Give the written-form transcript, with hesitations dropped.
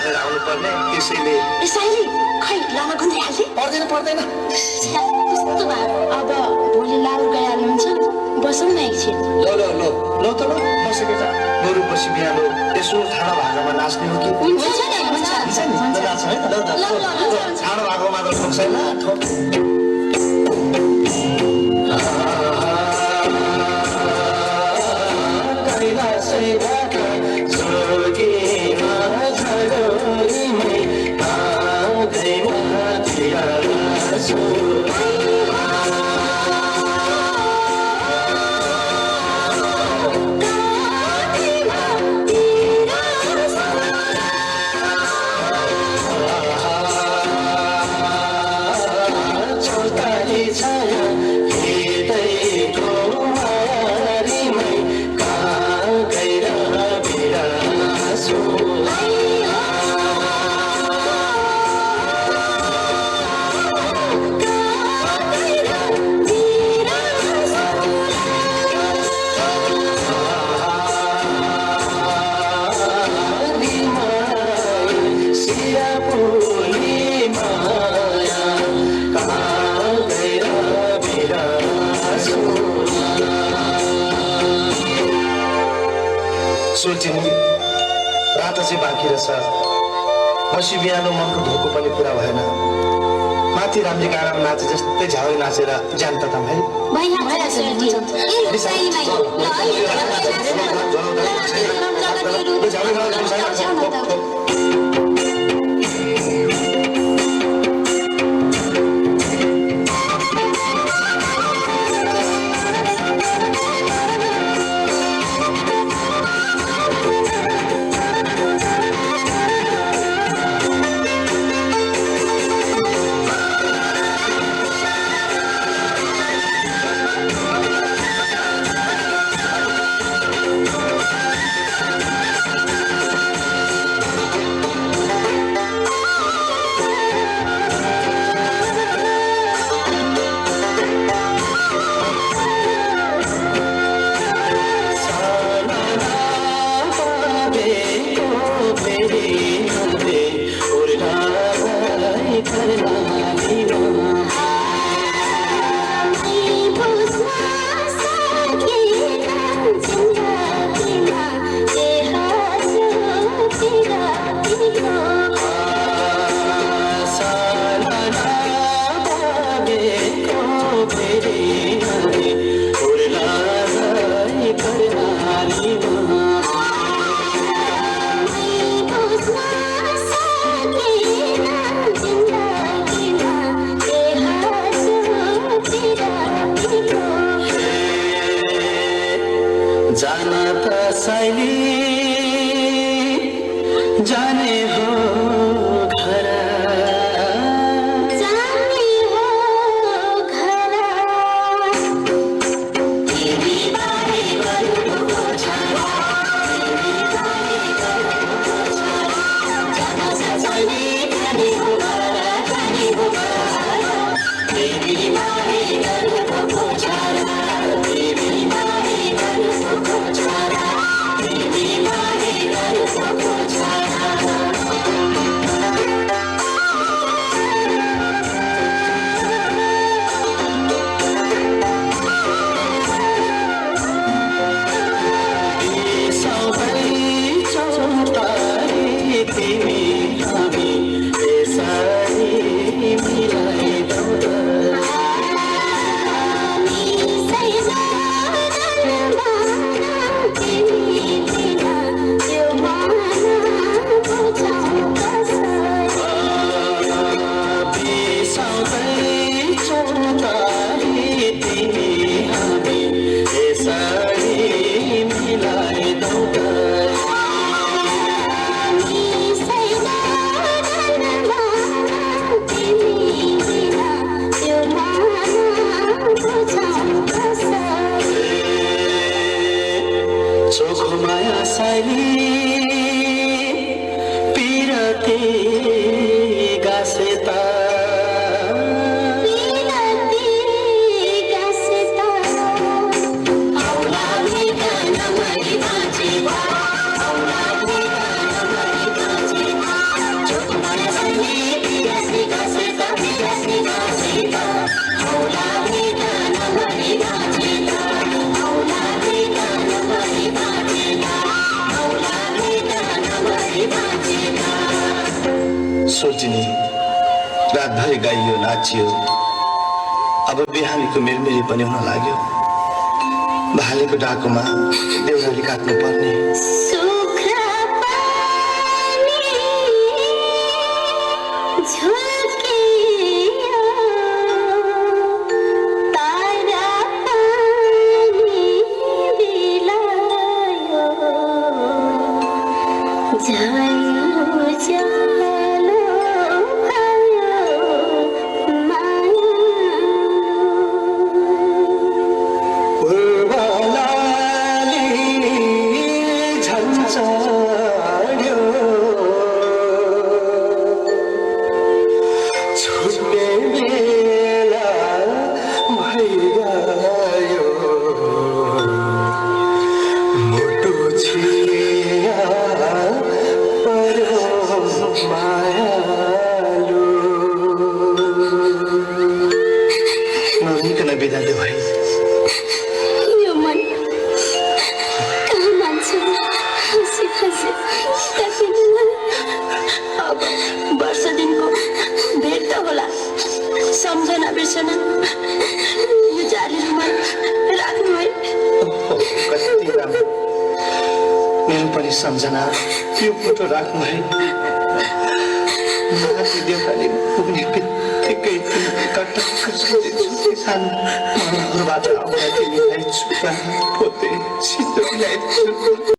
राखेर आउनु पर्ने त्यसैले यसैले खै लामा गुन्द्री हाल्थे पर्दैन कस्तो भयो अब भोलि लाउर गइहाल्नुहुन्छ बसौँ न एकछिन ल त बसे बेटा बरु पछि बिहान यसो ठाडो भागामा नाच्ने हो कि हुन्छ नि ठाडो भागो मात्र ठोक छैन ठोक सोचिनी रात चाहिँ बाँकी रहेछ पछि बिहान मनको धोको पनि पुरा भएन माथि रामजी गाडामा नाचे जस्तै झ्याउरी नाचेर ज्यान त भाइ जाना त साइली जाने हो घर सोल्चिने रातभरि गाइयो नाचियो अब बिहानीको मेरमेरी पनि हुन लाग्यो भालेको डाकोमा देउराली काट्नु पर्ने सुखा पानी झुल्कियो तारा पानी बिलायो जायो जालो भयो माया पूर्वलाली झन्झाड्यो छुट्ने बेला भइगयो मुटु छिया पर्यो मायालु नभनिकन बिदा देऊ है यो मन कहाँ मान्छे हँसी हँसी काटिनु अब वर्ष दिनको भेट त होला सम्झना बिर्सना यो जाली रुमाल राख्नु है कति राम्रो मेरो पनि सम्झना यो फोटो राख्नु है माथि देउराली पुग्ने बित्तिकै तिमी कटक्क सुत्दैछु सानो मनहरूबाट आउँदा तिमीलाई चुपा पोते सिधो ल्याइदिन्छु